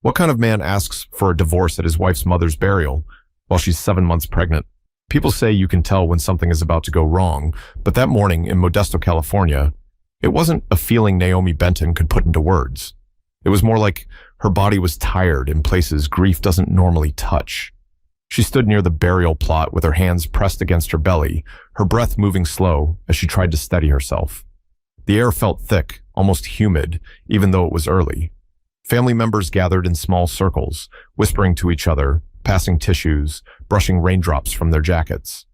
What kind of man asks for a divorce at his wife's mother's burial while she's 7 months pregnant? People say you can tell when something is about to go wrong, but that morning in Modesto, California, it wasn't a feeling Naomi Benton could put into words. It was more like her body was tired in places grief doesn't normally touch. She stood near the burial plot with her hands pressed against her belly, her breath moving slow as she tried to steady herself. The air felt thick, almost humid, even though it was early. Family members gathered in small circles, whispering to each other, passing tissues, brushing raindrops from their jackets.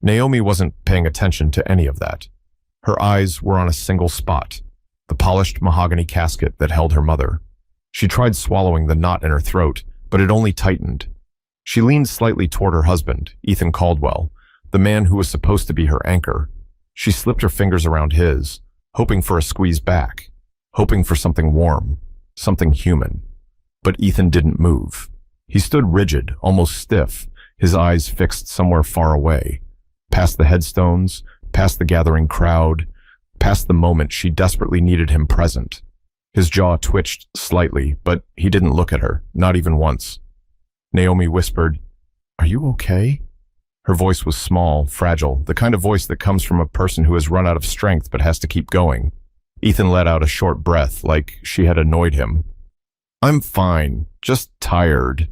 Naomi wasn't paying attention to any of that. Her eyes were on a single spot, the polished mahogany casket that held her mother. She tried swallowing the knot in her throat, but it only tightened. She leaned slightly toward her husband, Ethan Caldwell, the man who was supposed to be her anchor. She slipped her fingers around his, hoping for a squeeze back, hoping for something warm, something human. But Ethan didn't move. He stood rigid, almost stiff, his eyes fixed somewhere far away, past the headstones, past the gathering crowd, past the moment she desperately needed him present. His jaw twitched slightly, but he didn't look at her, not even once. Naomi whispered, "Are you okay?" Her voice was small, fragile, the kind of voice that comes from a person who has run out of strength but has to keep going. Ethan let out a short breath, like she had annoyed him. "I'm fine, just tired."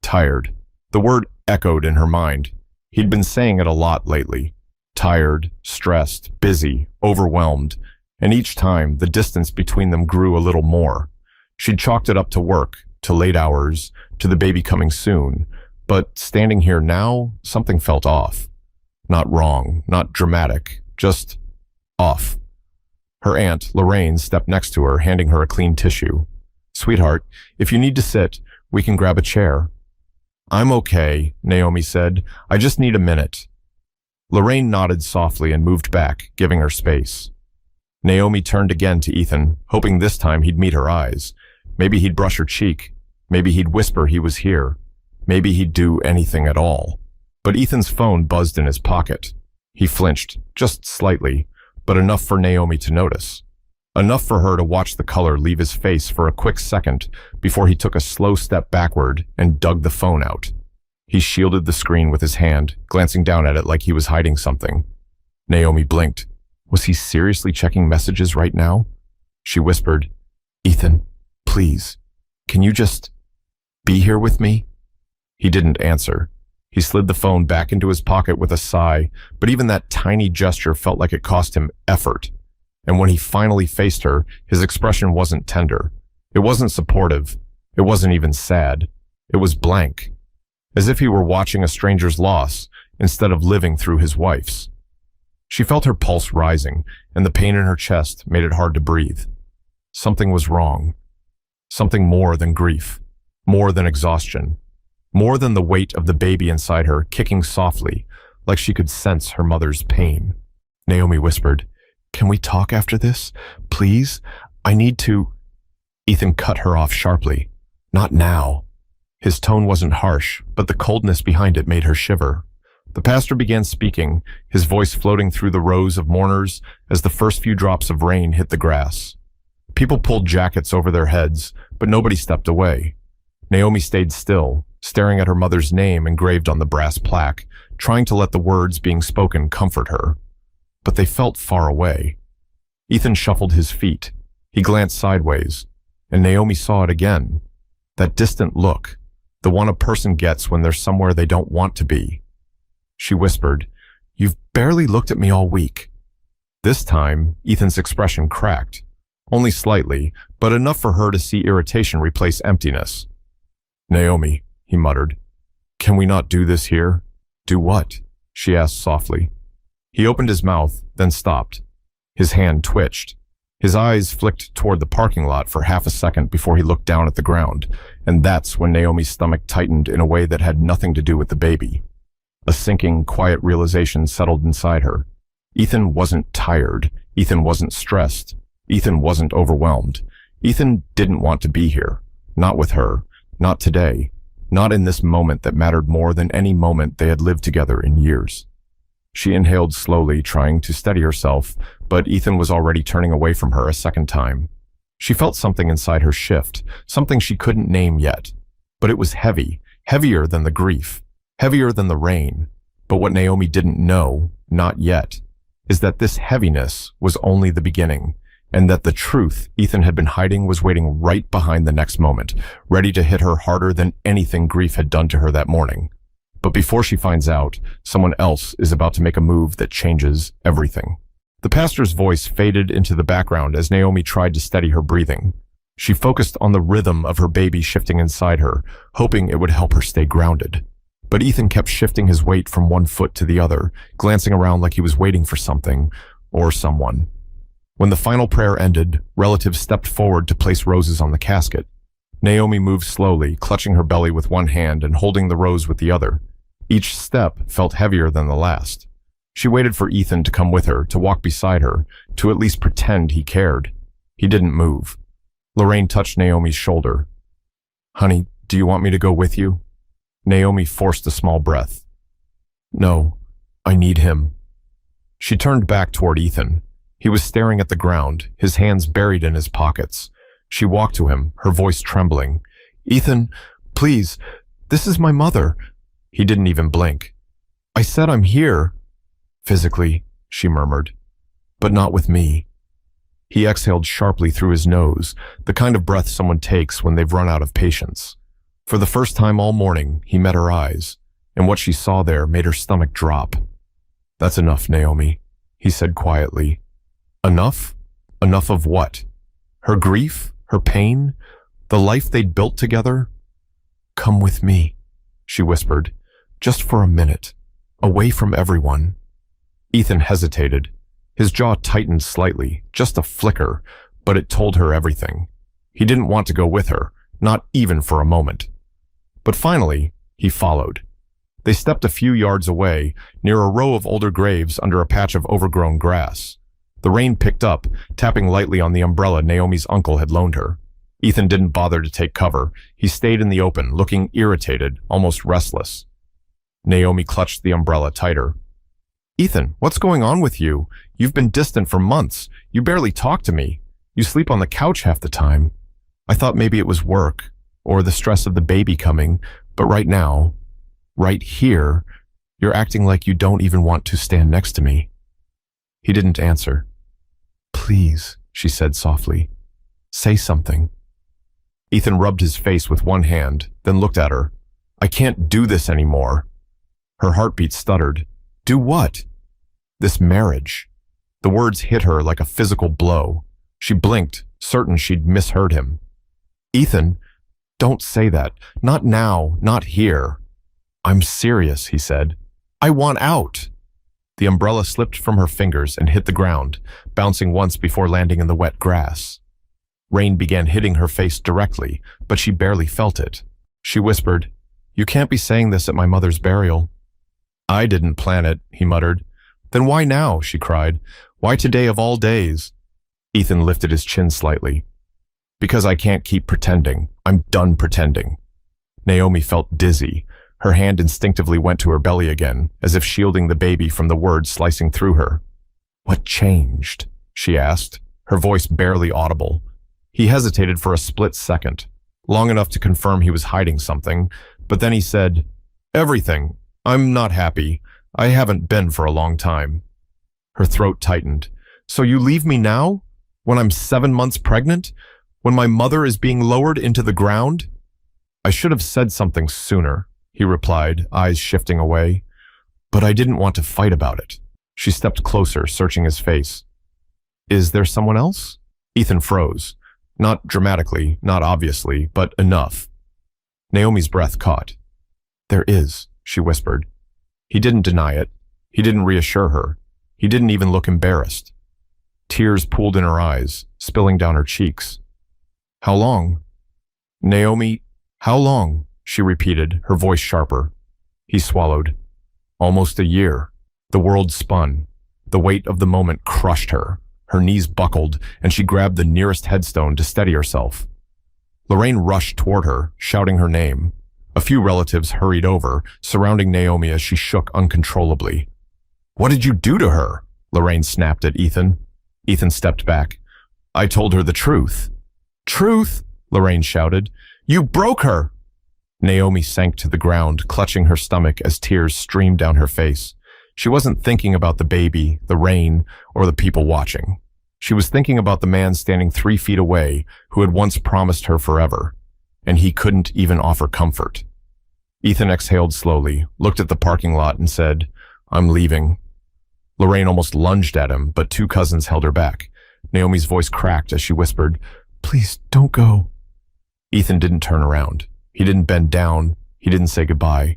Tired. The word echoed in her mind. He'd been saying it a lot lately. Tired, stressed, busy, overwhelmed, and each time the distance between them grew a little more. She'd chalked it up to work, to late hours, to the baby coming soon, but standing here now, something felt off. Not wrong, not dramatic, just off. Her aunt, Lorraine, stepped next to her, handing her a clean tissue. "Sweetheart, if you need to sit, we can grab a chair." "I'm okay," Naomi said. "I just need a minute." Lorraine nodded softly and moved back, giving her space. Naomi turned again to Ethan, hoping this time he'd meet her eyes. Maybe he'd brush her cheek. Maybe he'd whisper he was here. Maybe he'd do anything at all. But Ethan's phone buzzed in his pocket. He flinched, just slightly, but enough for Naomi to notice. Enough for her to watch the color leave his face for a quick second before he took a slow step backward and dug the phone out. He shielded the screen with his hand, glancing down at it like he was hiding something. Naomi blinked. Was he seriously checking messages right now? She whispered, "Ethan, please, can you just be here with me?" He didn't answer. He slid the phone back into his pocket with a sigh, but even that tiny gesture felt like it cost him effort. And when he finally faced her, his expression wasn't tender. It wasn't supportive. It wasn't even sad. It was blank, as if he were watching a stranger's loss instead of living through his wife's. She felt her pulse rising, and the pain in her chest made it hard to breathe. Something was wrong. Something more than grief, more than exhaustion, more than the weight of the baby inside her kicking softly, like she could sense her mother's pain. Naomi whispered, "Can we talk after this? Please? I need to—" Ethan cut her off sharply. "Not now." His tone wasn't harsh, but the coldness behind it made her shiver. The pastor began speaking, his voice floating through the rows of mourners as the first few drops of rain hit the grass. People pulled jackets over their heads, but nobody stepped away. Naomi stayed still, staring at her mother's name engraved on the brass plaque, trying to let the words being spoken comfort her. But they felt far away. Ethan shuffled his feet. He glanced sideways, and Naomi saw it again. That distant look, the one a person gets when they're somewhere they don't want to be. She whispered, "You've barely looked at me all week." This time, Ethan's expression cracked. Only slightly, but enough for her to see irritation replace emptiness. "Naomi," he muttered, "can we not do this here?" "Do what?" she asked softly. He opened his mouth, then stopped. His hand twitched. His eyes flicked toward the parking lot for half a second before he looked down at the ground, and that's when Naomi's stomach tightened in a way that had nothing to do with the baby. A sinking, quiet realization settled inside her. Ethan wasn't tired. Ethan wasn't stressed. Ethan wasn't overwhelmed. Ethan didn't want to be here. Not with her. Not today. Not in this moment that mattered more than any moment they had lived together in years. She inhaled slowly, trying to steady herself, but Ethan was already turning away from her a second time. She felt something inside her shift, something she couldn't name yet. But it was heavy, heavier than the grief, heavier than the rain. But what Naomi didn't know, not yet, is that this heaviness was only the beginning, and that the truth Ethan had been hiding was waiting right behind the next moment, ready to hit her harder than anything grief had done to her that morning. But before she finds out, someone else is about to make a move that changes everything. The pastor's voice faded into the background as Naomi tried to steady her breathing. She focused on the rhythm of her baby shifting inside her, hoping it would help her stay grounded. But Ethan kept shifting his weight from one foot to the other, glancing around like he was waiting for something or someone. When the final prayer ended, relatives stepped forward to place roses on the casket. Naomi moved slowly, clutching her belly with one hand and holding the rose with the other. Each step felt heavier than the last. She waited for Ethan to come with her, to walk beside her, to at least pretend he cared. He didn't move. Lorraine touched Naomi's shoulder. "Honey, do you want me to go with you?" Naomi forced a small breath. "No, I need him." She turned back toward Ethan. He was staring at the ground, his hands buried in his pockets. She walked to him, her voice trembling. "Ethan, please, this is my mother." He didn't even blink. "I said I'm here." "Physically," she murmured, "but not with me." He exhaled sharply through his nose, the kind of breath someone takes when they've run out of patience. For the first time all morning, he met her eyes, and what she saw there made her stomach drop. "That's enough, Naomi," he said quietly. Enough? Enough of what? Her grief? Her pain? The life they'd built together? "Come with me," she whispered, "just for a minute, away from everyone." Ethan hesitated. His jaw tightened slightly, just a flicker, but it told her everything. He didn't want to go with her, not even for a moment. But finally, he followed. They stepped a few yards away, near a row of older graves under a patch of overgrown grass. The rain picked up, tapping lightly on the umbrella Naomi's uncle had loaned her. Ethan didn't bother to take cover. He stayed in the open, looking irritated, almost restless. Naomi clutched the umbrella tighter. "Ethan, what's going on with you? You've been distant for months. You barely talk to me. You sleep on the couch half the time. I thought maybe it was work, or the stress of the baby coming, but right now, right here, you're acting like you don't even want to stand next to me." He didn't answer. "Please," she said softly, "say something." Ethan rubbed his face with one hand, then looked at her. "I can't do this anymore." Her heartbeat stuttered. "Do what?" "This marriage." The words hit her like a physical blow. She blinked, certain she'd misheard him. "Ethan, don't say that. Not now, not here." "I'm serious," he said. "I want out." The umbrella slipped from her fingers and hit the ground, bouncing once before landing in the wet grass. Rain began hitting her face directly, but she barely felt it. She whispered, "You can't be saying this at my mother's burial." "I didn't plan it," he muttered. "Then why now?" she cried. "Why today of all days?" Ethan lifted his chin slightly. "Because I can't keep pretending. I'm done pretending." Naomi felt dizzy. Her hand instinctively went to her belly again, as if shielding the baby from the words slicing through her. "What changed?" she asked, her voice barely audible. He hesitated for a split second, long enough to confirm he was hiding something, but then he said, "Everything. I'm not happy. I haven't been for a long time." Her throat tightened. "So you leave me now? When I'm 7 months pregnant? When my mother is being lowered into the ground?" "I should have said something sooner," he replied, eyes shifting away. "But I didn't want to fight about it." She stepped closer, searching his face. "Is there someone else?" Ethan froze. Not dramatically, not obviously, but enough. Naomi's breath caught. "There is," she whispered. He didn't deny it. He didn't reassure her. He didn't even look embarrassed. Tears pooled in her eyes, spilling down her cheeks. "How long?" "Naomi, how long?" she repeated, her voice sharper. He swallowed. "Almost a year." The world spun. The weight of the moment crushed her. Her knees buckled, and she grabbed the nearest headstone to steady herself. Lorraine rushed toward her, shouting her name. A few relatives hurried over, surrounding Naomi as she shook uncontrollably. "What did you do to her?" Lorraine snapped at Ethan. Ethan stepped back. "I told her the truth." Truth, Lorraine shouted. You broke her! Naomi sank to the ground, clutching her stomach as tears streamed down her face. She wasn't thinking about the baby, the rain, or the people watching. She was thinking about the man standing 3 feet away who had once promised her forever, and he couldn't even offer comfort. Ethan exhaled slowly, looked at the parking lot and said, I'm leaving. Lorraine almost lunged at him, but 2 cousins held her back. Naomi's voice cracked as she whispered, Please, don't go. Ethan didn't turn around. He didn't bend down. He didn't say goodbye.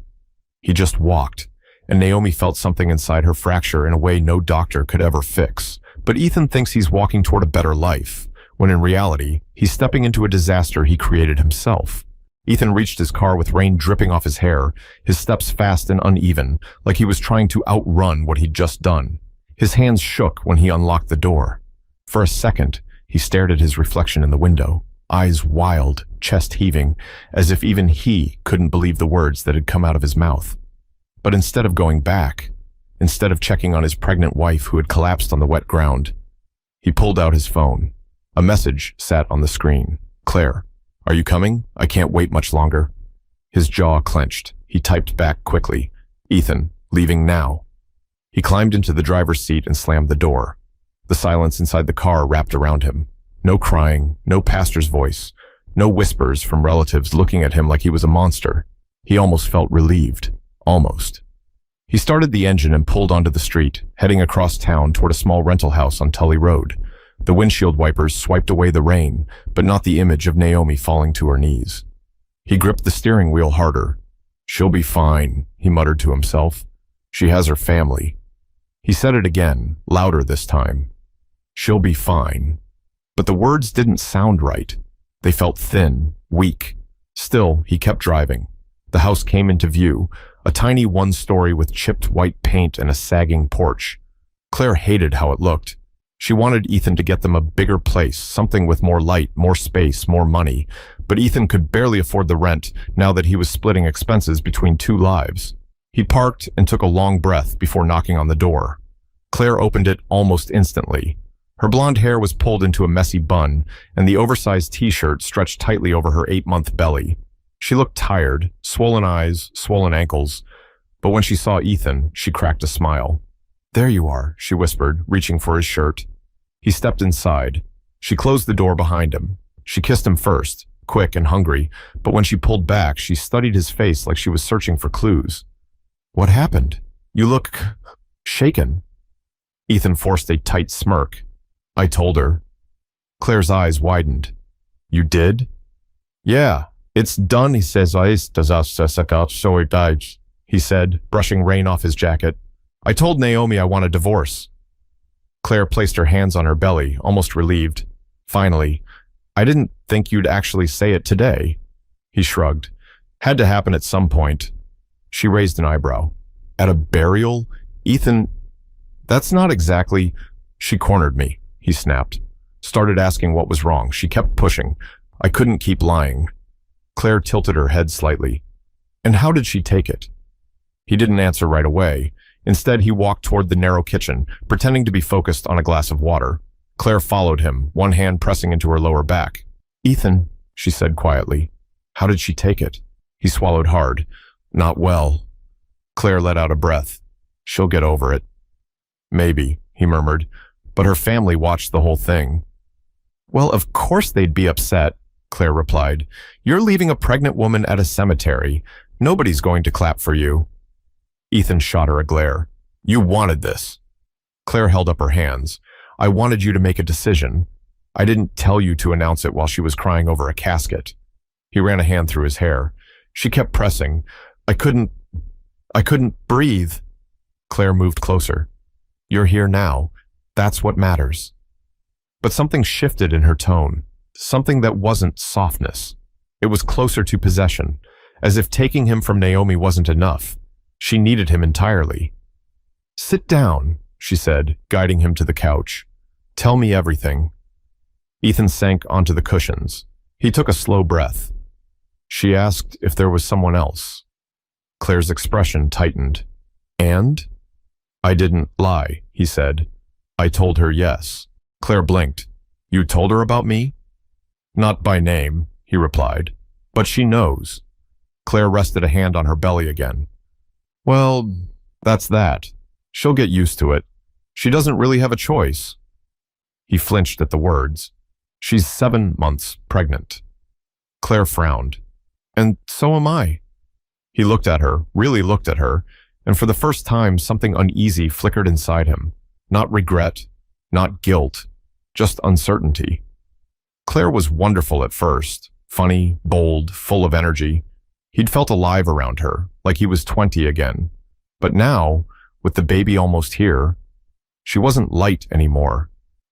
He just walked, and Naomi felt something inside her fracture in a way no doctor could ever fix. But Ethan thinks he's walking toward a better life, when in reality, he's stepping into a disaster he created himself. Ethan reached his car with rain dripping off his hair, his steps fast and uneven, like he was trying to outrun what he'd just done. His hands shook when he unlocked the door. For a second, he stared at his reflection in the window, eyes wild, chest heaving, as if even he couldn't believe the words that had come out of his mouth. But instead of going back, instead of checking on his pregnant wife who had collapsed on the wet ground, he pulled out his phone. A message sat on the screen. Claire, are you coming? I can't wait much longer. His jaw clenched. He typed back quickly. Ethan, leaving now. He climbed into the driver's seat and slammed the door. The silence inside the car wrapped around him. No crying, no pastor's voice, no whispers from relatives looking at him like he was a monster. He almost felt relieved. Almost. He started the engine and pulled onto the street, heading across town toward a small rental house on Tully Road. The windshield wipers swiped away the rain, but not the image of Naomi falling to her knees. He gripped the steering wheel harder. She'll be fine, he muttered to himself. She has her family. He said it again, louder this time. She'll be fine. But the words didn't sound right. They felt thin, weak. Still, he kept driving. The house came into view, a tiny one-story with chipped white paint and a sagging porch. Claire hated how it looked. She wanted Ethan to get them a bigger place, something with more light, more space, more money. But Ethan could barely afford the rent now that he was splitting expenses between 2 lives. He parked and took a long breath before knocking on the door. Claire opened it almost instantly. Her blonde hair was pulled into a messy bun, and the oversized t-shirt stretched tightly over her 8-month belly. She looked tired, swollen eyes, swollen ankles, but when she saw Ethan, she cracked a smile. There you are, she whispered, reaching for his shirt. He stepped inside. She closed the door behind him. She kissed him first, quick and hungry, but when she pulled back, she studied his face like she was searching for clues. What happened? You look shaken. Ethan forced a tight smirk. I told her. Claire's eyes widened. You did? Yeah, it's done, he says. So it dies, he said, brushing rain off his jacket. I told Naomi I want a divorce. Claire placed her hands on her belly, almost relieved. Finally, I didn't think you'd actually say it today. He shrugged. Had to happen at some point. She raised an eyebrow. At a burial? Ethan, that's not exactly... She cornered me, he snapped. Started asking what was wrong. She kept pushing. I couldn't keep lying. Claire tilted her head slightly. And how did she take it? He didn't answer right away. Instead, he walked toward the narrow kitchen, pretending to be focused on a glass of water. Claire followed him, one hand pressing into her lower back. Ethan, she said quietly. How did she take it? He swallowed hard. Not well. Claire let out a breath. She'll get over it. Maybe, he murmured, but her family watched the whole thing. Well, of course they'd be upset, Claire replied. You're leaving a pregnant woman at a cemetery. Nobody's going to clap for you. Ethan shot her a glare. You wanted this. Claire held up her hands. I wanted you to make a decision. I didn't tell you to announce it while she was crying over a casket. He ran a hand through his hair. She kept pressing. I couldn't breathe. Claire moved closer. You're here now. That's what matters. But something shifted in her tone, something that wasn't softness. It was closer to possession, as if taking him from Naomi wasn't enough. She needed him entirely. Sit down, she said, guiding him to the couch. Tell me everything. Ethan sank onto the cushions. He took a slow breath. She asked if there was someone else. Claire's expression tightened. And? I didn't lie, he said. I told her yes. Claire blinked. You told her about me? Not by name, he replied. But she knows. Claire rested a hand on her belly again. Well, that's that. She'll get used to it. She doesn't really have a choice. He flinched at the words. She's 7 months pregnant. Claire frowned. And so am I. He looked at her, really looked at her, and for the first time something uneasy flickered inside him. Not regret, not guilt, just uncertainty. Claire was wonderful at first, funny, bold, full of energy. He'd felt alive around her, like he was 20 again. But now, with the baby almost here, she wasn't light anymore.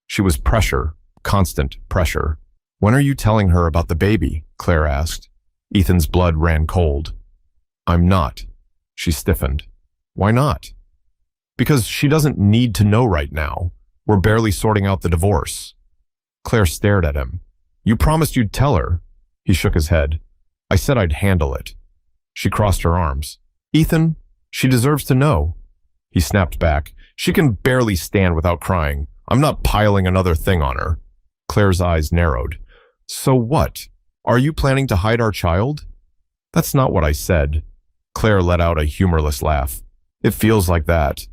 She was pressure, constant pressure. When are you telling her about the baby? Claire asked. Ethan's blood ran cold. I'm not. She stiffened. Why not? Because she doesn't need to know right now. We're barely sorting out the divorce. Claire stared at him. You promised you'd tell her. He shook his head. I said I'd handle it. She crossed her arms. Ethan, she deserves to know. He snapped back. She can barely stand without crying. I'm not piling another thing on her. Claire's eyes narrowed. So what? Are you planning to hide our child? That's not what I said. Claire let out a humorless laugh. It feels like that.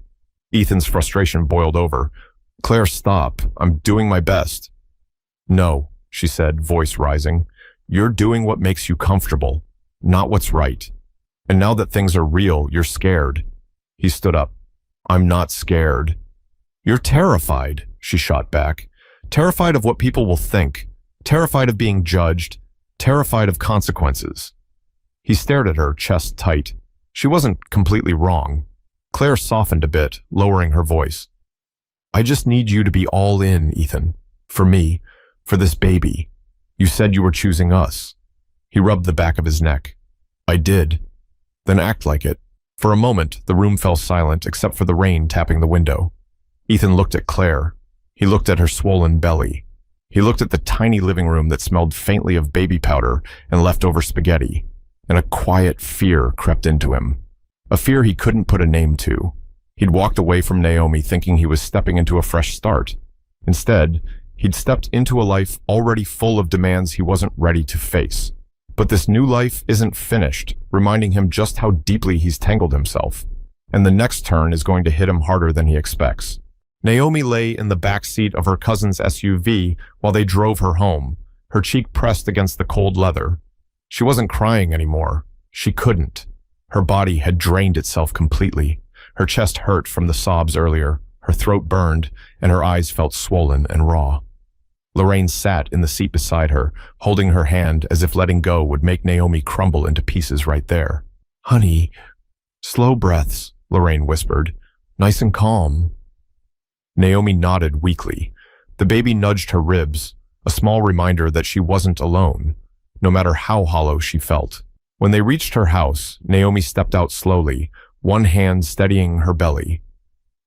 Ethan's frustration boiled over. Claire, stop. I'm doing my best. No, she said, voice rising. You're doing what makes you comfortable, not what's right. And now that things are real, you're scared. He stood up. I'm not scared. You're terrified, she shot back. Terrified of what people will think. Terrified of being judged. Terrified of consequences. He stared at her, chest tight. She wasn't completely wrong. Claire softened a bit, lowering her voice. I just need you to be all in, Ethan. For me. For this baby. You said you were choosing us. He rubbed the back of his neck. I did. Then act like it. For a moment, the room fell silent except for the rain tapping the window. Ethan looked at Claire. He looked at her swollen belly. He looked at the tiny living room that smelled faintly of baby powder and leftover spaghetti, and a quiet fear crept into him. A fear he couldn't put a name to. He'd walked away from Naomi thinking he was stepping into a fresh start. Instead, he'd stepped into a life already full of demands he wasn't ready to face. But this new life isn't finished, reminding him just how deeply he's tangled himself. And the next turn is going to hit him harder than he expects. Naomi lay in the back seat of her cousin's SUV while they drove her home, her cheek pressed against the cold leather. She wasn't crying anymore. She couldn't. Her body had drained itself completely. Her chest hurt from the sobs earlier, her throat burned, and her eyes felt swollen and raw. Lorraine sat in the seat beside her, holding her hand as if letting go would make Naomi crumble into pieces right there. Honey, slow breaths, Lorraine whispered. Nice and calm. Naomi nodded weakly. The baby nudged her ribs, a small reminder that she wasn't alone, no matter how hollow she felt. When they reached her house, Naomi stepped out slowly, one hand steadying her belly.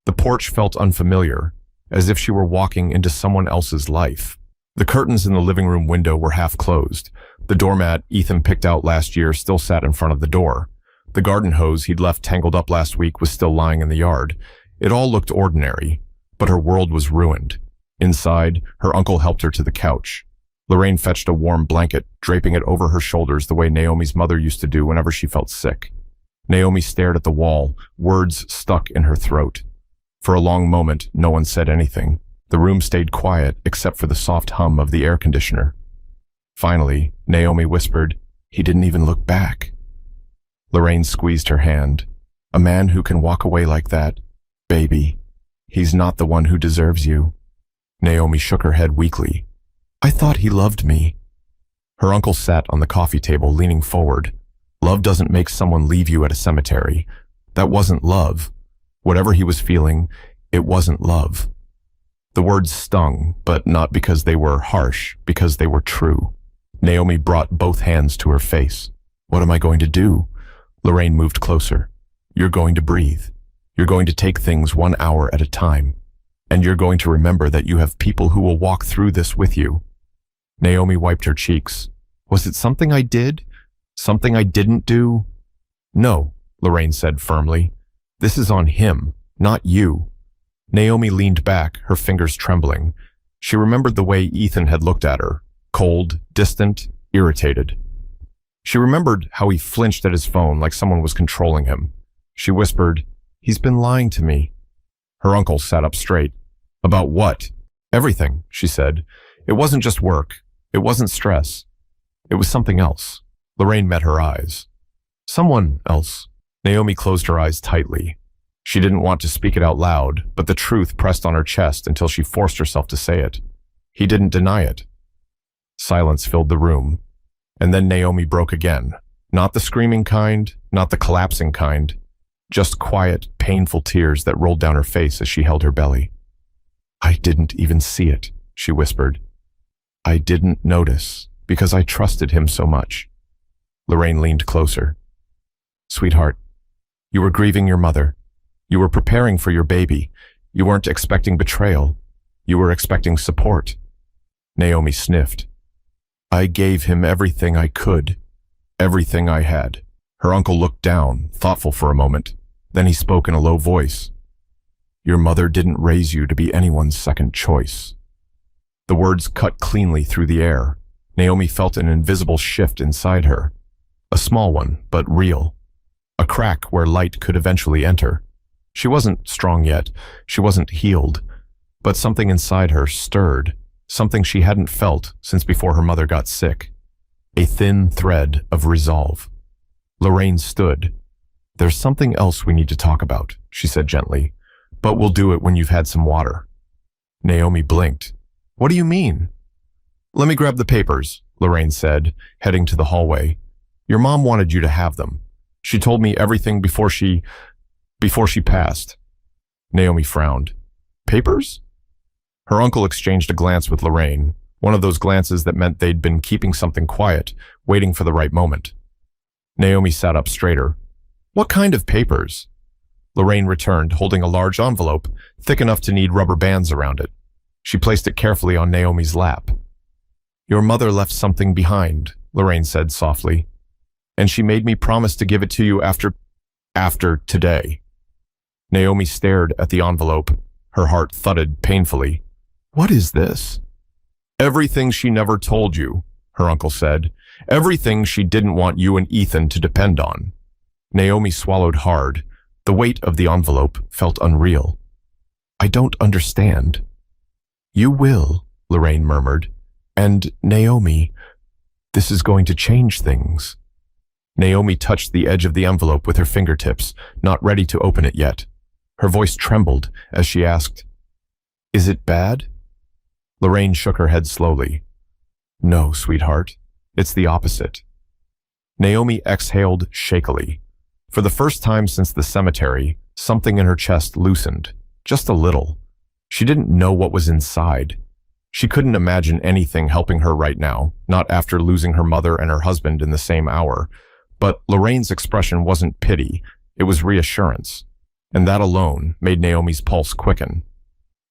The porch felt unfamiliar, as if she were walking into someone else's life. The curtains in the living room window were half closed. The doormat Ethan picked out last year still sat in front of the door. The garden hose he'd left tangled up last week was still lying in the yard. It all looked ordinary, but her world was ruined. Inside, her uncle helped her to the couch. Lorraine fetched a warm blanket, draping it over her shoulders the way Naomi's mother used to do whenever she felt sick. Naomi stared at the wall, words stuck in her throat. For a long moment, no one said anything. The room stayed quiet except for the soft hum of the air conditioner. Finally, Naomi whispered, "He didn't even look back." Lorraine squeezed her hand. "A man who can walk away like that, baby, he's not the one who deserves you." Naomi shook her head weakly. "I thought he loved me." Her uncle sat on the coffee table, leaning forward. "Love doesn't make someone leave you at a cemetery. That wasn't love. Whatever he was feeling, it wasn't love." The words stung, but not because they were harsh, because they were true. Naomi brought both hands to her face. "What am I going to do?" Lorraine moved closer. "You're going to breathe. You're going to take things 1 hour at a time. And you're going to remember that you have people who will walk through this with you." Naomi wiped her cheeks. "Was it something I did? Something I didn't do?" "No," Lorraine said firmly. "This is on him, not you." Naomi leaned back, her fingers trembling. She remembered the way Ethan had looked at her, cold, distant, irritated. She remembered how he flinched at his phone like someone was controlling him. She whispered, "He's been lying to me." Her uncle sat up straight. "About what?" "Everything," she said. "It wasn't just work. It wasn't stress. It was something else." Lorraine met her eyes. "Someone else." Naomi closed her eyes tightly. She didn't want to speak it out loud, but the truth pressed on her chest until she forced herself to say it. He didn't deny it. Silence filled the room. And then Naomi broke again. Not the screaming kind, not the collapsing kind. Just quiet, painful tears that rolled down her face as she held her belly. "I didn't even see it," she whispered. "I didn't notice, because I trusted him so much." Lorraine leaned closer. "Sweetheart, you were grieving your mother. You were preparing for your baby. You weren't expecting betrayal. You were expecting support." Naomi sniffed. "I gave him everything I could, everything I had." Her uncle looked down, thoughtful for a moment. Then he spoke in a low voice. "Your mother didn't raise you to be anyone's second choice." The words cut cleanly through the air. Naomi felt an invisible shift inside her. A small one, but real. A crack where light could eventually enter. She wasn't strong yet. She wasn't healed. But something inside her stirred. Something she hadn't felt since before her mother got sick. A thin thread of resolve. Lorraine stood. "There's something else we need to talk about," she said gently. "But we'll do it when you've had some water." Naomi blinked. "What do you mean?" "Let me grab the papers," Lorraine said, heading to the hallway. "Your mom wanted you to have them. She told me everything before she passed." Naomi frowned. "Papers?" Her uncle exchanged a glance with Lorraine, one of those glances that meant they'd been keeping something quiet, waiting for the right moment. Naomi sat up straighter. "What kind of papers?" Lorraine returned, holding a large envelope, thick enough to need rubber bands around it. She placed it carefully on Naomi's lap. "Your mother left something behind," Lorraine said softly. "And she made me promise to give it to you after today." Naomi stared at the envelope. Her heart thudded painfully. "What is this?" "Everything she never told you," her uncle said. "Everything she didn't want you and Ethan to depend on." Naomi swallowed hard. The weight of the envelope felt unreal. "I don't understand." "You will," Lorraine murmured. "And Naomi, this is going to change things." Naomi touched the edge of the envelope with her fingertips, not ready to open it yet. Her voice trembled as she asked, "Is it bad?" Lorraine shook her head slowly. "No, sweetheart. It's the opposite." Naomi exhaled shakily. For the first time since the cemetery, something in her chest loosened, just a little. She didn't know what was inside. She couldn't imagine anything helping her right now, not after losing her mother and her husband in the same hour. But Lorraine's expression wasn't pity, it was reassurance. And that alone made Naomi's pulse quicken.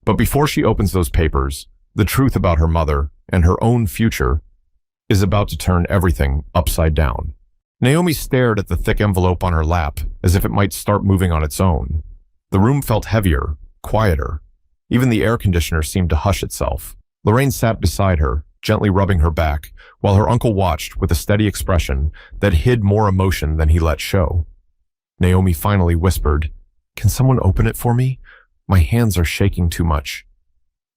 But before she opens those papers, the truth about her mother and her own future is about to turn everything upside down. Naomi stared at the thick envelope on her lap as if it might start moving on its own. The room felt heavier, quieter. Even the air conditioner seemed to hush itself. Lorraine sat beside her, gently rubbing her back, while her uncle watched with a steady expression that hid more emotion than he let show. Naomi finally whispered, "Can someone open it for me? My hands are shaking too much."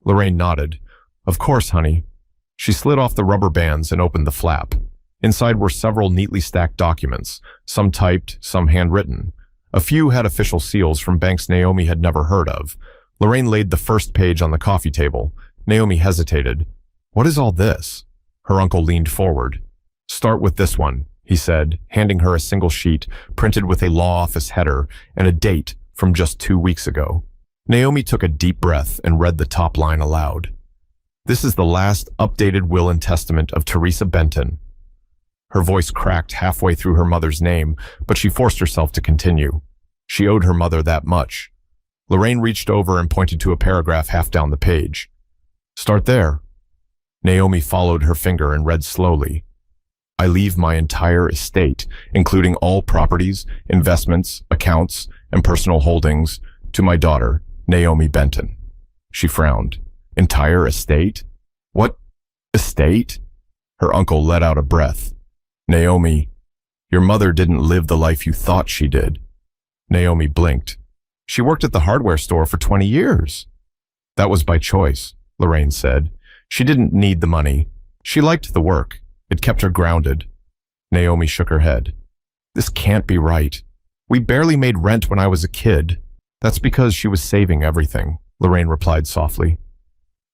Lorraine nodded. "Of course, honey." She slid off the rubber bands and opened the flap. Inside were several neatly stacked documents, some typed, some handwritten. A few had official seals from banks Naomi had never heard of. Lorraine laid the first page on the coffee table. Naomi hesitated. "What is all this?" Her uncle leaned forward. "Start with this one," he said, handing her a single sheet printed with a law office header and a date from just 2 weeks ago. Naomi took a deep breath and read the top line aloud. "This is the last updated will and testament of Teresa Benton." Her voice cracked halfway through her mother's name, but she forced herself to continue. She owed her mother that much. Lorraine reached over and pointed to a paragraph half down the page. "Start there." Naomi followed her finger and read slowly. "I leave my entire estate, including all properties, investments, accounts, and personal holdings, to my daughter, Naomi Benton." She frowned. "Entire estate? What estate?" Her uncle let out a breath. Naomi, your mother didn't live the life you thought she did. Naomi blinked. She worked at the hardware store for 20 years. That was by choice, Lorraine said. She didn't need the money. She liked the work. It kept her grounded. Naomi shook her head. This can't be right. We barely made rent when I was a kid. That's because she was saving everything, Lorraine replied softly.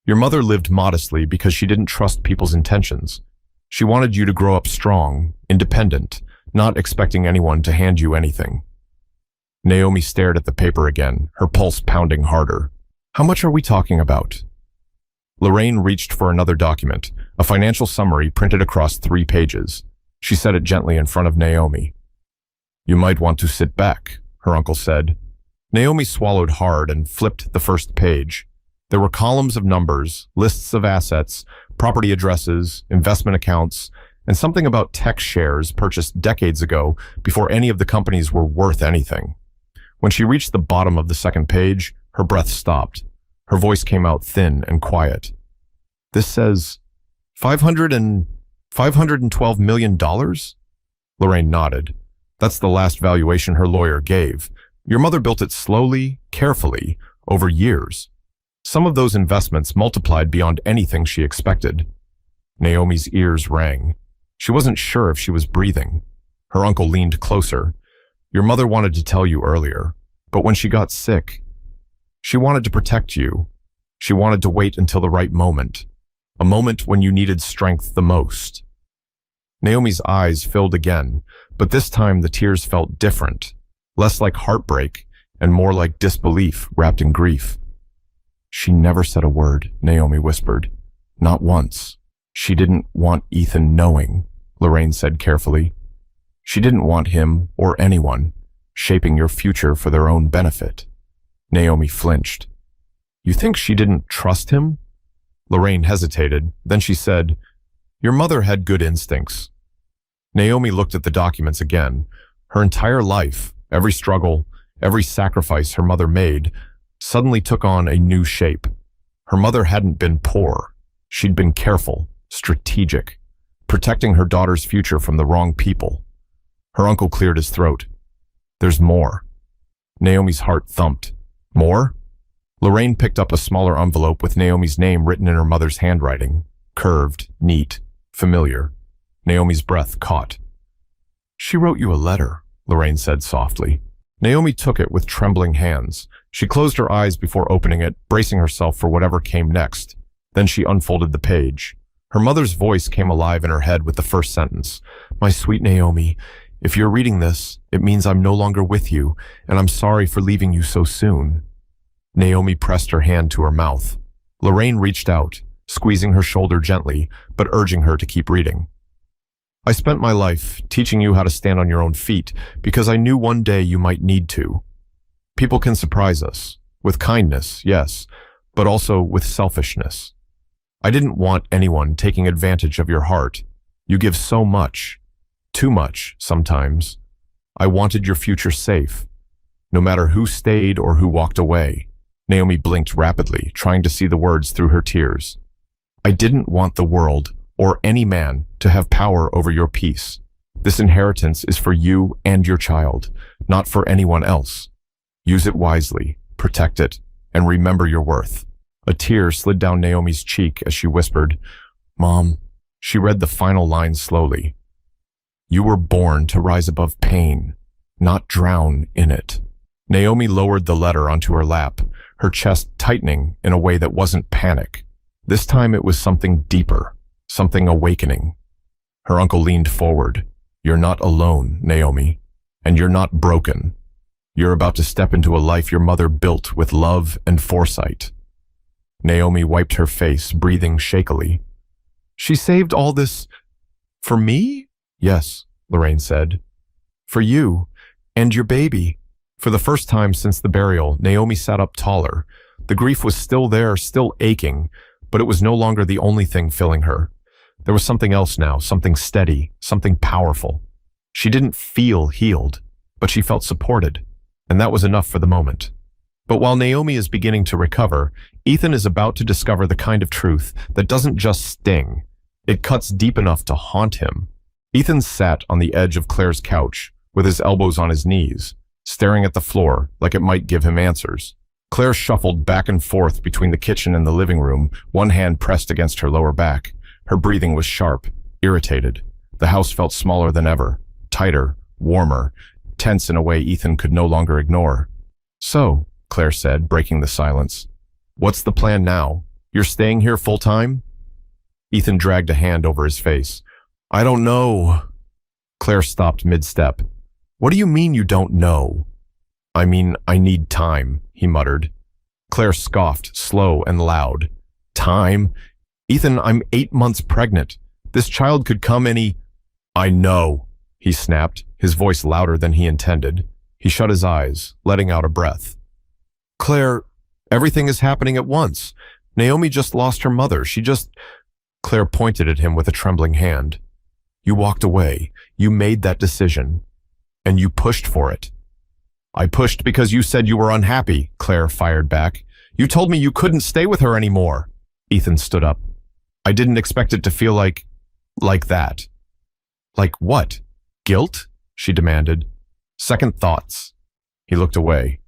Your mother lived modestly because she didn't trust people's intentions. She wanted you to grow up strong, independent, not expecting anyone to hand you anything. Naomi stared at the paper again, her pulse pounding harder. How much are we talking about? Lorraine reached for another document, a financial summary printed across 3 pages. She set it gently in front of Naomi. You might want to sit back, her uncle said. Naomi swallowed hard and flipped the first page. There were columns of numbers, lists of assets, property addresses, investment accounts, and something about tech shares purchased decades ago before any of the companies were worth anything. When she reached the bottom of the second page, her breath stopped. Her voice came out thin and quiet. This says, $512 million? Lorraine nodded. That's the last valuation her lawyer gave. Your mother built it slowly, carefully, over years. Some of those investments multiplied beyond anything she expected. Naomi's ears rang. She wasn't sure if she was breathing. Her uncle leaned closer. Your mother wanted to tell you earlier, but when she got sick, she wanted to protect you. She wanted to wait until the right moment, a moment when you needed strength the most. Naomi's eyes filled again, but this time the tears felt different, less like heartbreak and more like disbelief wrapped in grief. She never said a word, Naomi whispered. Not once. She didn't want Ethan knowing, Lorraine said carefully. She didn't want him or anyone shaping your future for their own benefit. Naomi flinched. You think she didn't trust him? Lorraine hesitated. Then she said, Your mother had good instincts. Naomi looked at the documents again. Her entire life, every struggle, every sacrifice her mother made, suddenly took on a new shape. Her mother hadn't been poor. She'd been careful, strategic, protecting her daughter's future from the wrong people. Her uncle cleared his throat. There's more. Naomi's heart thumped. More? Lorraine picked up a smaller envelope with Naomi's name written in her mother's handwriting. Curved, neat, familiar. Naomi's breath caught. She wrote you a letter, Lorraine said softly. Naomi took it with trembling hands. She closed her eyes before opening it, bracing herself for whatever came next. Then she unfolded the page. Her mother's voice came alive in her head with the first sentence. My sweet Naomi, if you're reading this, it means I'm no longer with you, and I'm sorry for leaving you so soon. Naomi pressed her hand to her mouth. Lorraine reached out, squeezing her shoulder gently, but urging her to keep reading. I spent my life teaching you how to stand on your own feet because I knew one day you might need to. People can surprise us, with kindness, yes, but also with selfishness. I didn't want anyone taking advantage of your heart. You give so much, too much sometimes. I wanted your future safe, no matter who stayed or who walked away. Naomi blinked rapidly, trying to see the words through her tears. I didn't want the world or any man to have power over your peace. This inheritance is for you and your child, not for anyone else. Use it wisely, protect it, and remember your worth. A tear slid down Naomi's cheek as she whispered, Mom. She read the final line slowly. You were born to rise above pain, not drown in it. Naomi lowered the letter onto her lap, her chest tightening in a way that wasn't panic. This time it was something deeper, something awakening. Her uncle leaned forward. You're not alone, Naomi, and you're not broken. You're about to step into a life your mother built with love and foresight. Naomi wiped her face, breathing shakily. She saved all this for me? Yes, Lorraine said. For you and your baby. For the first time since the burial, Naomi sat up taller. The grief was still there, still aching, but it was no longer the only thing filling her. There was something else now, something steady, something powerful. She didn't feel healed, but she felt supported, and that was enough for the moment. But while Naomi is beginning to recover, Ethan is about to discover the kind of truth that doesn't just sting. It cuts deep enough to haunt him. Ethan sat on the edge of Claire's couch, with his elbows on his knees, staring at the floor like it might give him answers. Claire shuffled back and forth between the kitchen and the living room, one hand pressed against her lower back. Her breathing was sharp, irritated. The house felt smaller than ever, tighter, warmer, tense in a way Ethan could no longer ignore. "So," Claire said, breaking the silence, "what's the plan now? You're staying here full time?" Ethan dragged a hand over his face. "I don't know." Claire stopped mid-step. "What do you mean you don't know?" "I mean, I need time," he muttered. Claire scoffed, slow and loud. "Time? Ethan, I'm 8 months pregnant. This child could come any—" "I know," he snapped, his voice louder than he intended. He shut his eyes, letting out a breath. "Claire, everything is happening at once. Naomi just lost her mother. Claire pointed at him with a trembling hand. "You walked away. You made that decision. And you pushed for it." "I pushed because you said you were unhappy," Claire fired back. "You told me you couldn't stay with her anymore." Ethan stood up. "I didn't expect it to feel like that." "Like what? Guilt?" she demanded. "Second thoughts." He looked away.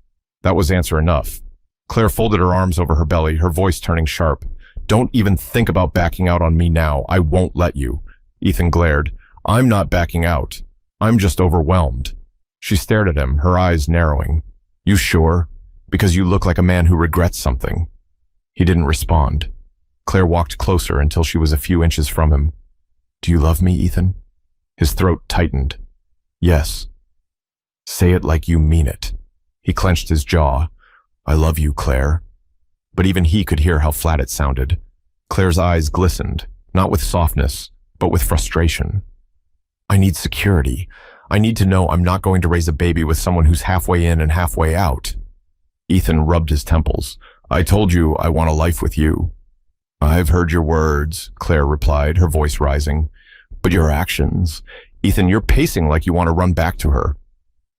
That was answer enough. Claire folded her arms over her belly, her voice turning sharp. "Don't even think about backing out on me now. I won't let you." Ethan glared. "I'm not backing out. I'm just overwhelmed." She stared at him, her eyes narrowing. "You sure? Because you look like a man who regrets something." He didn't respond. Claire walked closer until she was a few inches from him. "Do you love me, Ethan?" His throat tightened. "Yes." "Say it like you mean it." He clenched his jaw. "I love you, Claire." But even he could hear how flat it sounded. Claire's eyes glistened, not with softness, but with frustration. "I need security. I need to know I'm not going to raise a baby with someone who's halfway in and halfway out." Ethan rubbed his temples. "I told you I want a life with you." "I've heard your words," Claire replied, her voice rising. "But your actions. Ethan, you're pacing like you want to run back to her."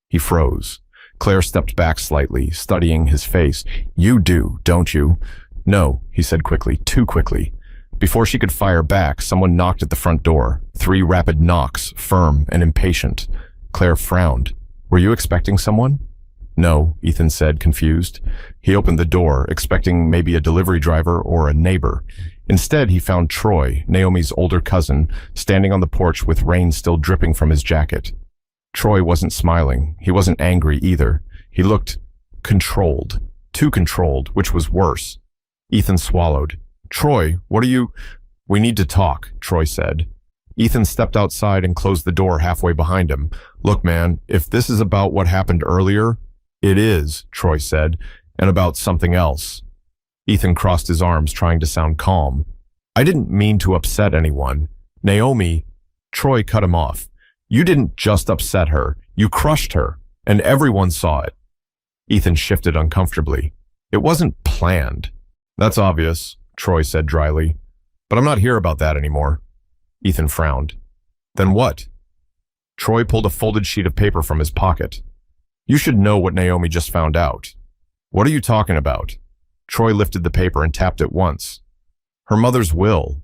He froze. Claire stepped back slightly, studying his face. "You do, don't you?" "No," he said quickly, too quickly. Before she could fire back, someone knocked at the front door. 3 rapid knocks, firm and impatient. Claire frowned. "Were you expecting someone?" "No," Ethan said, confused. He opened the door, expecting maybe a delivery driver or a neighbor. Instead, he found Troy, Naomi's older cousin, standing on the porch with rain still dripping from his jacket. Troy wasn't smiling. He wasn't angry either. He looked controlled. Too controlled, which was worse. Ethan swallowed. "Troy, what are you—" "We need to talk," Troy said. Ethan stepped outside and closed the door halfway behind him. "Look, man, if this is about what happened earlier—" "It is," Troy said, "and about something else." Ethan crossed his arms, trying to sound calm. "I didn't mean to upset anyone. Naomi—" Troy cut him off. "You didn't just upset her. You crushed her, and everyone saw it." Ethan shifted uncomfortably. "It wasn't planned." "That's obvious," Troy said dryly. "But I'm not here about that anymore." Ethan frowned. "Then what?" Troy pulled a folded sheet of paper from his pocket. "You should know what Naomi just found out." "What are you talking about?" Troy lifted the paper and tapped it once. "Her mother's will."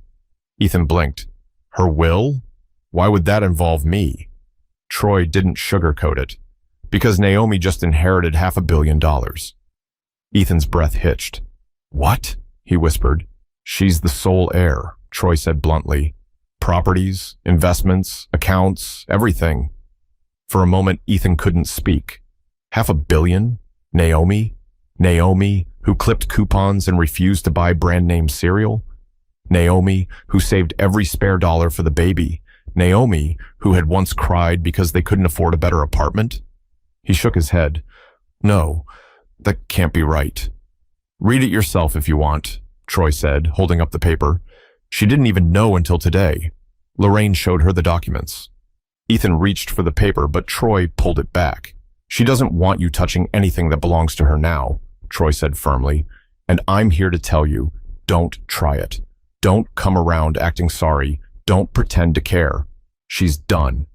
Ethan blinked. "Her will? Why would that involve me?" Troy didn't sugarcoat it. "Because Naomi just inherited $500 million. Ethan's breath hitched. "What?" he whispered. "She's the sole heir," Troy said bluntly. "Properties, investments, accounts, everything." For a moment, Ethan couldn't speak. $500 million? Naomi? Naomi, who clipped coupons and refused to buy brand-name cereal? Naomi, who saved every spare dollar for the baby? Naomi, who had once cried because they couldn't afford a better apartment? He shook his head. "No, that can't be right." "Read it yourself if you want," Troy said, holding up the paper. "She didn't even know until today. Lorraine showed her the documents." Ethan reached for the paper, but Troy pulled it back. "She doesn't want you touching anything that belongs to her now," Troy said firmly. "And I'm here to tell you, don't try it. Don't come around acting sorry. Don't pretend to care. She's done."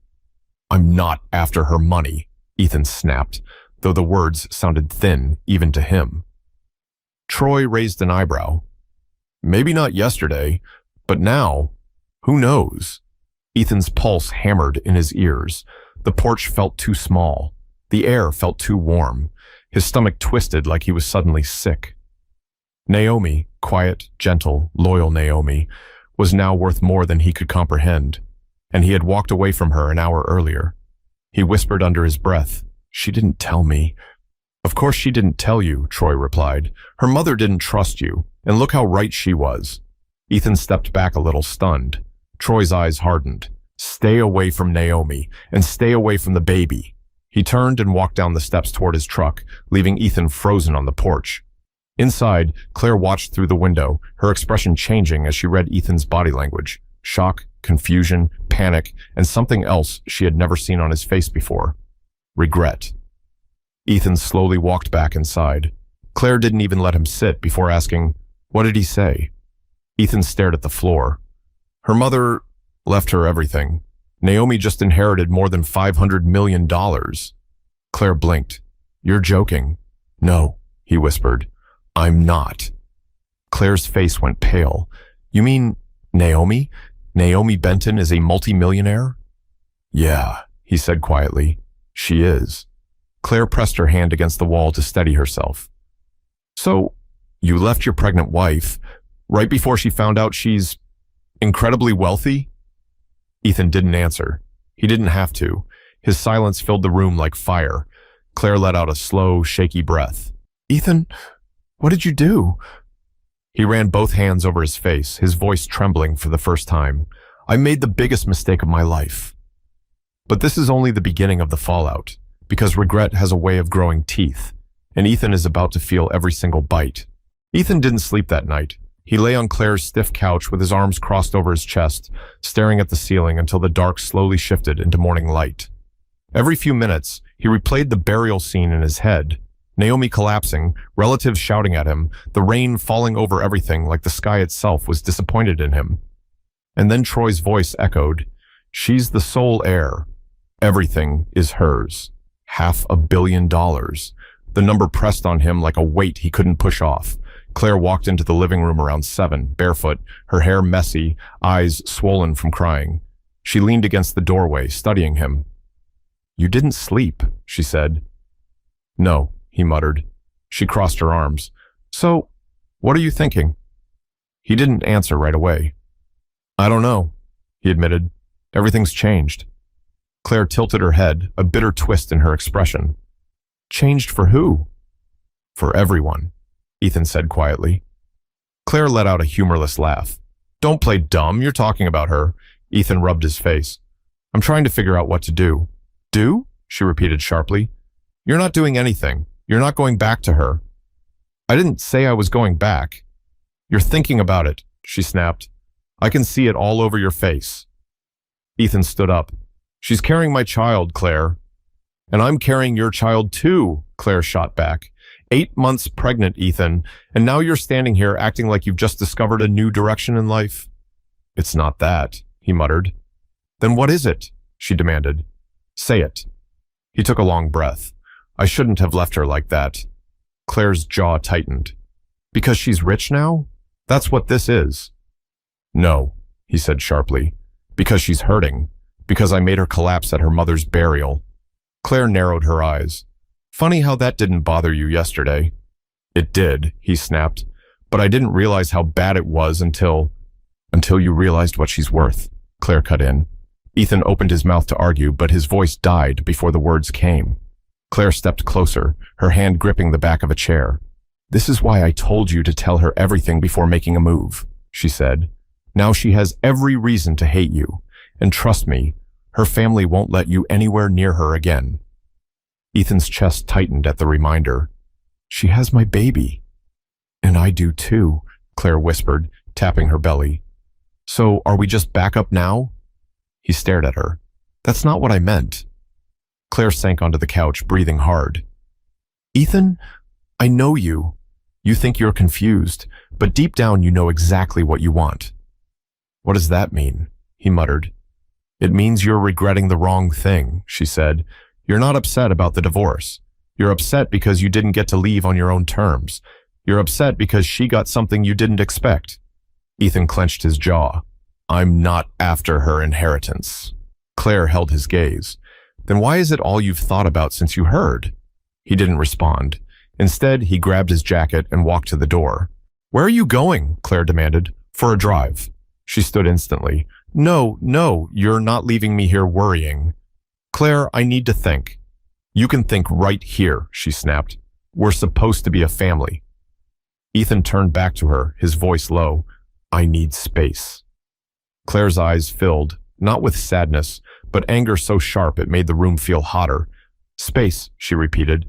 "I'm not after her money," Ethan snapped, though the words sounded thin even to him. Troy raised an eyebrow. "Maybe not yesterday, but now, Who knows? Ethan's pulse hammered in his ears. The porch felt too small. The air felt too warm. His stomach twisted like he was suddenly sick. Naomi, quiet, gentle, loyal Naomi, was now worth more than he could comprehend, and he had walked away from her an hour earlier. He whispered under his breath, "She didn't tell me." "Of course she didn't tell you," Troy replied. "Her mother didn't trust you, and look how right she was." Ethan stepped back a little, stunned. Troy's eyes hardened. Stay away from Naomi, and stay away from the baby. He turned and walked down the steps toward his truck, leaving Ethan frozen on the porch. Inside, Claire watched through the window, her expression changing as she read Ethan's body language. Shock, confusion, panic, and something else she had never seen on his face before. Regret. Ethan slowly walked back inside. Claire didn't even let him sit before asking, "What did he say?" Ethan stared at the floor. Her mother left her everything. Naomi just inherited more than $500 million. Claire blinked. "You're joking." "No," he whispered. "I'm not." Claire's face went pale. "You mean Naomi? Naomi Benton is a multimillionaire?" "Yeah," he said quietly. "She is." Claire pressed her hand against the wall to steady herself. "So, you left your pregnant wife right before she found out she's incredibly wealthy?" Ethan didn't answer. He didn't have to. His silence filled the room like fire. Claire let out a slow, shaky breath. "Ethan, what did you do?" He ran both hands over his face, his voice trembling for the first time. "I made the biggest mistake of my life." But this is only the beginning of the fallout, because regret has a way of growing teeth, and Ethan is about to feel every single bite. Ethan didn't sleep that night. He lay on Claire's stiff couch with his arms crossed over his chest, staring at the ceiling until the dark slowly shifted into morning light. Every few minutes, he replayed the burial scene in his head. Naomi collapsing, relatives shouting at him, the rain falling over everything like the sky itself was disappointed in him. And then Troy's voice echoed, "She's the sole heir. Everything is hers. $500 million. The number pressed on him like a weight he couldn't push off. Claire walked into the living room around 7, barefoot, her hair messy, eyes swollen from crying. She leaned against the doorway, studying him. "You didn't sleep," she said. "No," he muttered. She crossed her arms. "So, what are you thinking?" He didn't answer right away. "I don't know," he admitted. "Everything's changed." Claire tilted her head, a bitter twist in her expression. "Changed for who?" "For everyone," Ethan said quietly. Claire let out a humorless laugh. "Don't play dumb, you're talking about her." Ethan rubbed his face. "I'm trying to figure out what to do." "Do?" she repeated sharply. "You're not doing anything. You're not going back to her." "I didn't say I was going back." "You're thinking about it," she snapped. "I can see it all over your face." Ethan stood up. "She's carrying my child, Claire." "And I'm carrying your child too," Claire shot back. 8 months pregnant, Ethan, and now you're standing here acting like you've just discovered a new direction in life. "It's not that," he muttered. "Then what is it?" she demanded. "Say it." He took a long breath. "I shouldn't have left her like that." Claire's jaw tightened. "Because she's rich now? That's what this is." "No," he said sharply. "Because she's hurting. Because I made her collapse at her mother's burial." Claire narrowed her eyes. "Funny how that didn't bother you yesterday." "It did," he snapped. "But I didn't realize how bad it was until you realized what she's worth," Claire cut in. Ethan opened his mouth to argue, but his voice died before the words came. Claire stepped closer, her hand gripping the back of a chair. "This is why I told you to tell her everything before making a move," she said. "Now she has every reason to hate you. And trust me, her family won't let you anywhere near her again." Ethan's chest tightened at the reminder. "She has my baby." "And I do too," Claire whispered, tapping her belly. "So are we just back up now?" He stared at her. "That's not what I meant." Claire sank onto the couch, breathing hard. "Ethan, I know you. You think you're confused, but deep down you know exactly what you want." "What does that mean?" he muttered. "It means you're regretting the wrong thing," she said. "You're not upset about the divorce. You're upset because you didn't get to leave on your own terms. You're upset because she got something you didn't expect." Ethan clenched his jaw. I'm not after her inheritance. Claire held his gaze. Then why is it all you've thought about since you heard? He didn't respond. Instead, he grabbed his jacket and walked to the door. Where are you going? Claire demanded. For a drive. She stood instantly. No, you're not leaving me here worrying. Claire, I need to think. You can think right here, she snapped. We're supposed to be a family. Ethan turned back to her, his voice low. I need space. Claire's eyes filled, not with sadness, but anger so sharp it made the room feel hotter. Space, she repeated.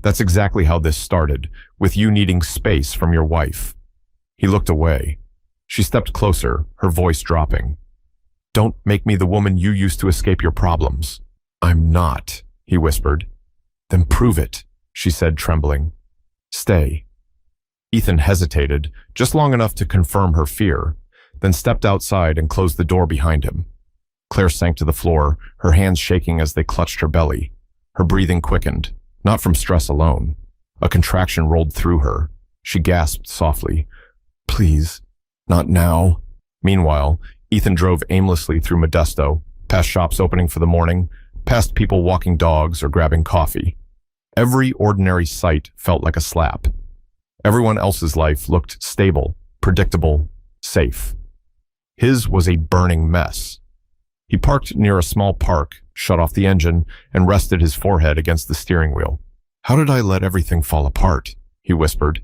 That's exactly how this started, with you needing space from your wife. He looked away. She stepped closer, her voice dropping. Don't make me the woman you used to escape your problems. I'm not, he whispered. Then prove it, she said, trembling. Stay. Ethan hesitated, just long enough to confirm her fear, then stepped outside and closed the door behind him. Claire sank to the floor, her hands shaking as they clutched her belly. Her breathing quickened, not from stress alone. A contraction rolled through her. She gasped softly. Please, not now. Meanwhile, Ethan drove aimlessly through Modesto, past shops opening for the morning, past people walking dogs or grabbing coffee. Every ordinary sight felt like a slap. Everyone else's life looked stable, predictable, safe. His was a burning mess. He parked near a small park, shut off the engine, and rested his forehead against the steering wheel. How did I let everything fall apart? He whispered.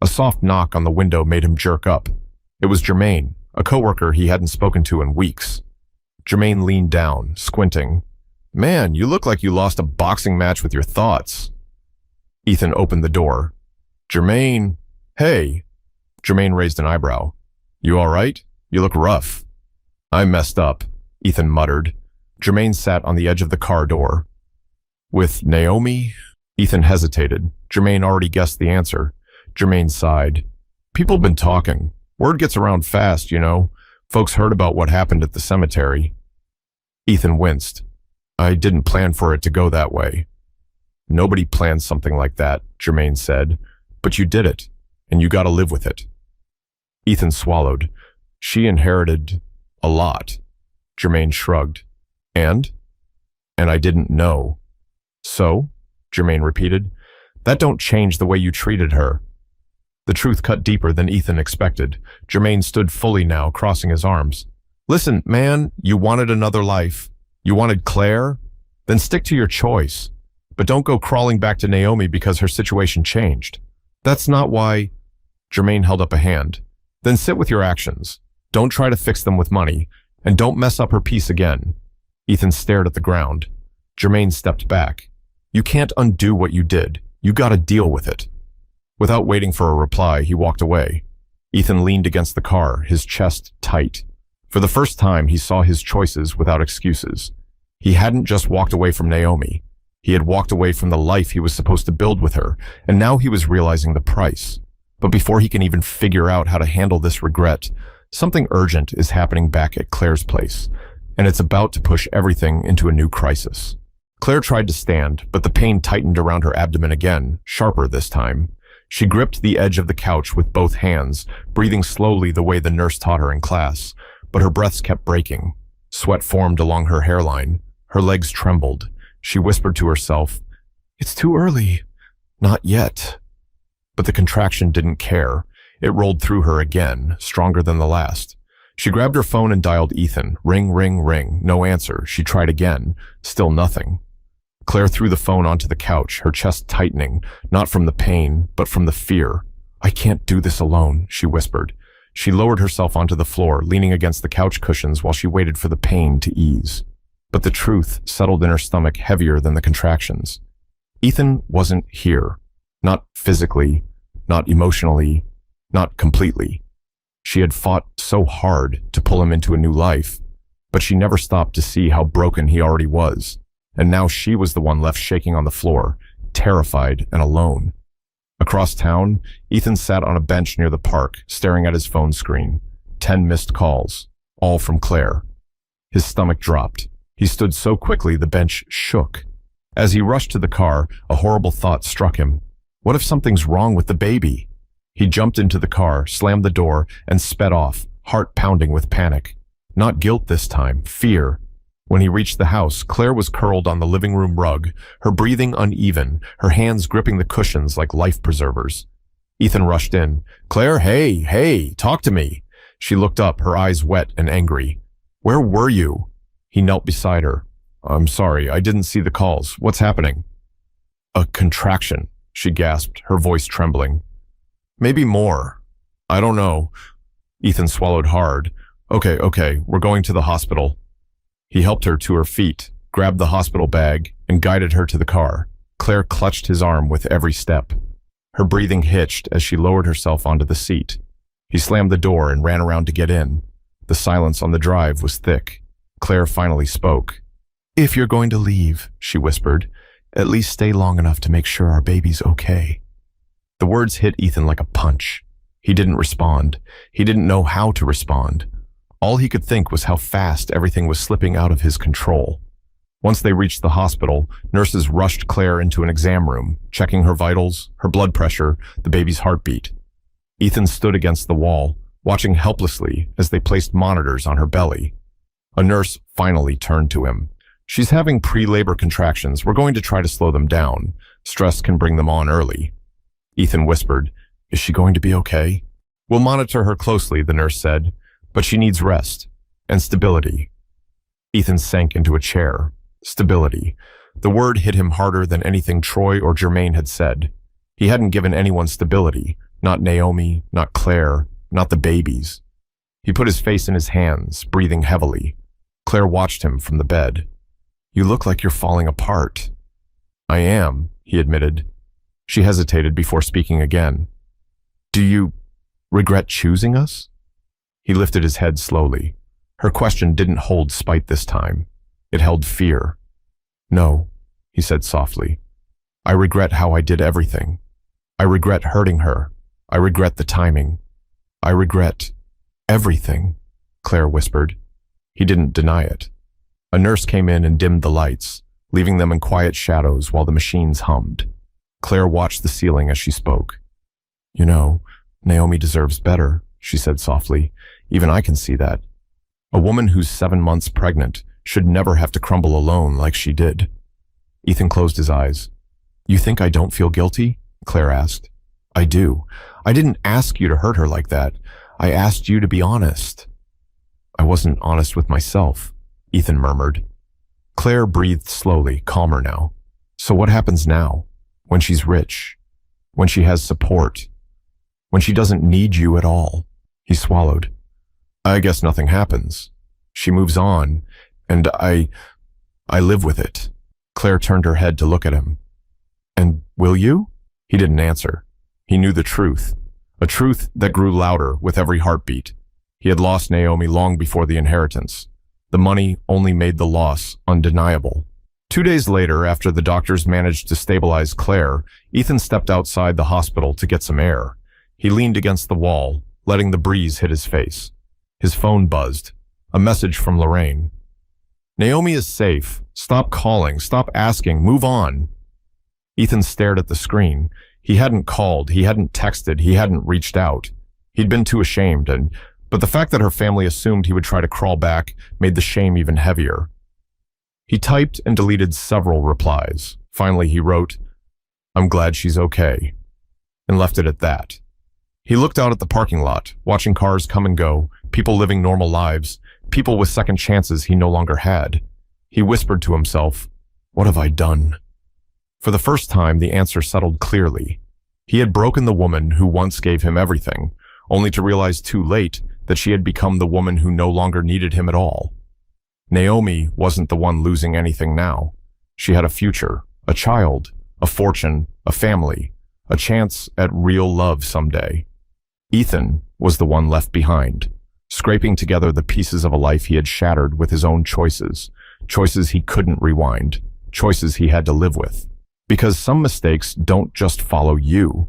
A soft knock on the window made him jerk up. It was Jermaine, a coworker he hadn't spoken to in weeks. Jermaine leaned down, squinting. Man, you look like you lost a boxing match with your thoughts. Ethan opened the door. Jermaine, hey. Jermaine raised an eyebrow. You all right? You look rough. I messed up, Ethan muttered. Jermaine sat on the edge of the car door. With Naomi? Ethan hesitated. Jermaine already guessed the answer. Jermaine sighed. People have been talking. Word gets around fast, you know. Folks heard about what happened at the cemetery. Ethan winced. I didn't plan for it to go that way. Nobody plans something like that, Jermaine said. But you did it, and you gotta live with it. Ethan swallowed. She inherited a lot. Jermaine shrugged. And? And I didn't know. So? Jermaine repeated. That don't change the way you treated her. The truth cut deeper than Ethan expected. Jermaine stood fully now, crossing his arms. Listen, man, you wanted another life. You wanted Claire? Then stick to your choice. But don't go crawling back to Naomi because her situation changed. That's not why... Jermaine held up a hand. Then sit with your actions. Don't try to fix them with money. And don't mess up her peace again. Ethan stared at the ground. Jermaine stepped back. You can't undo what you did. You gotta deal with it. Without waiting for a reply, he walked away. Ethan leaned against the car, his chest tight. For the first time, he saw his choices without excuses. He hadn't just walked away from Naomi. He had walked away from the life he was supposed to build with her, and now he was realizing the price. But before he can even figure out how to handle this regret, something urgent is happening back at Claire's place, and it's about to push everything into a new crisis. Claire tried to stand, but the pain tightened around her abdomen again, sharper this time. She gripped the edge of the couch with both hands, breathing slowly the way the nurse taught her in class, but her breaths kept breaking. Sweat formed along her hairline. Her legs trembled. She whispered to herself, It's too early. Not yet. But the contraction didn't care. It rolled through her again, stronger than the last. She grabbed her phone and dialed Ethan. Ring, ring, ring. No answer. She tried again. Still nothing. Claire threw the phone onto the couch, her chest tightening, not from the pain, but from the fear. I can't do this alone, she whispered. She lowered herself onto the floor, leaning against the couch cushions while she waited for the pain to ease. But the truth settled in her stomach heavier than the contractions. Ethan wasn't here. Not physically, not emotionally, not completely. She had fought so hard to pull him into a new life, but she never stopped to see how broken he already was. And now she was the one left shaking on the floor, terrified and alone. Across town, Ethan sat on a bench near the park, staring at his phone screen. 10 missed calls, all from Claire. His stomach dropped. He stood so quickly the bench shook. As he rushed to the car, a horrible thought struck him. What if something's wrong with the baby? He jumped into the car, slammed the door, and sped off, heart pounding with panic. Not guilt this time, fear. When he reached the house, Claire was curled on the living room rug, her breathing uneven, her hands gripping the cushions like life preservers. Ethan rushed in. "Claire, hey, talk to me." She looked up, her eyes wet and angry. "Where were you?" He knelt beside her. "I'm sorry, I didn't see the calls. What's happening?" "A contraction," she gasped, her voice trembling. "Maybe more. I don't know." Ethan swallowed hard. Okay, we're going to the hospital." He helped her to her feet, grabbed the hospital bag, and guided her to the car. Claire clutched his arm with every step. Her breathing hitched as she lowered herself onto the seat. He slammed the door and ran around to get in. The silence on the drive was thick. Claire finally spoke. "If you're going to leave," she whispered, "at least stay long enough to make sure our baby's okay." The words hit Ethan like a punch. He didn't respond. He didn't know how to respond. All he could think was how fast everything was slipping out of his control. Once they reached the hospital, nurses rushed Claire into an exam room, checking her vitals, her blood pressure, the baby's heartbeat. Ethan stood against the wall, watching helplessly as they placed monitors on her belly. A nurse finally turned to him. "She's having pre-labor contractions. We're going to try to slow them down. Stress can bring them on early." Ethan whispered, "Is she going to be okay?" "We'll monitor her closely," the nurse said, "but she needs rest and stability." Ethan sank into a chair. Stability. The word hit him harder than anything Troy or Jermaine had said. He hadn't given anyone stability, not Naomi, not Claire, not the babies. He put his face in his hands, breathing heavily. Claire watched him from the bed. "You look like you're falling apart." "I am," he admitted. She hesitated before speaking again. "Do you regret choosing us?" He lifted his head slowly. Her question didn't hold spite this time. It held fear. "No," he said softly. "I regret how I did everything. I regret hurting her. I regret the timing. I regret everything," Claire whispered. He didn't deny it. A nurse came in and dimmed the lights, leaving them in quiet shadows while the machines hummed. Claire watched the ceiling as she spoke. "You know, Naomi deserves better," she said softly. "Even I can see that. A woman who's 7 months pregnant should never have to crumble alone like she did." Ethan closed his eyes. "You think I don't feel guilty?" Claire asked. "I do. I didn't ask you to hurt her like that. I asked you to be honest." "I wasn't honest with myself," Ethan murmured. Claire breathed slowly, calmer now. "So what happens now? When she's rich? When she has support? When she doesn't need you at all?" He swallowed. "I guess nothing happens. She moves on, and I live with it." Claire turned her head to look at him. "And will you?" He didn't answer. He knew the truth, a truth that grew louder with every heartbeat. He had lost Naomi long before the inheritance. The money only made the loss undeniable. 2 days later, after the doctors managed to stabilize Claire, Ethan stepped outside the hospital to get some air. He leaned against the wall, letting the breeze hit his face. His phone buzzed. A message from Lorraine. "Naomi is safe. Stop calling. Stop asking. Move on." Ethan stared at the screen. He hadn't called. He hadn't texted. He hadn't reached out. He'd been too ashamed, but the fact that her family assumed he would try to crawl back made the shame even heavier. He typed and deleted several replies. Finally, he wrote, "I'm glad she's okay," and left it at that. He looked out at the parking lot, watching cars come and go, people living normal lives, people with second chances he no longer had. He whispered to himself, "What have I done?" For the first time, the answer settled clearly. He had broken the woman who once gave him everything, only to realize too late that she had become the woman who no longer needed him at all. Naomi wasn't the one losing anything now. She had a future, a child, a fortune, a family, a chance at real love someday. Ethan was the one left behind, scraping together the pieces of a life he had shattered with his own choices, choices he couldn't rewind, choices he had to live with. Because some mistakes don't just follow you.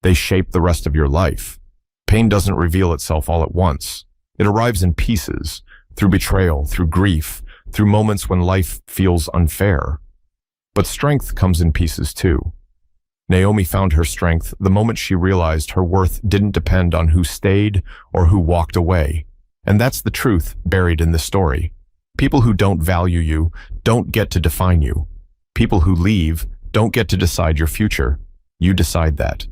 They shape the rest of your life. Pain doesn't reveal itself all at once. It arrives in pieces, through betrayal, through grief, through moments when life feels unfair. But strength comes in pieces too. Naomi found her strength the moment she realized her worth didn't depend on who stayed or who walked away. And that's the truth buried in this story. People who don't value you don't get to define you. People who leave don't get to decide your future. You decide that.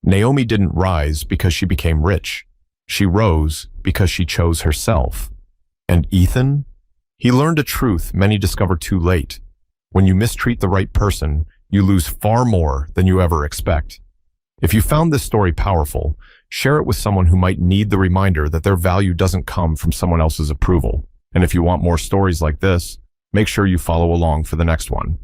Naomi didn't rise because she became rich. She rose because she chose herself. And Ethan? He learned a truth many discover too late. When you mistreat the right person, you lose far more than you ever expect. If you found this story powerful, share it with someone who might need the reminder that their value doesn't come from someone else's approval. And if you want more stories like this, make sure you follow along for the next one.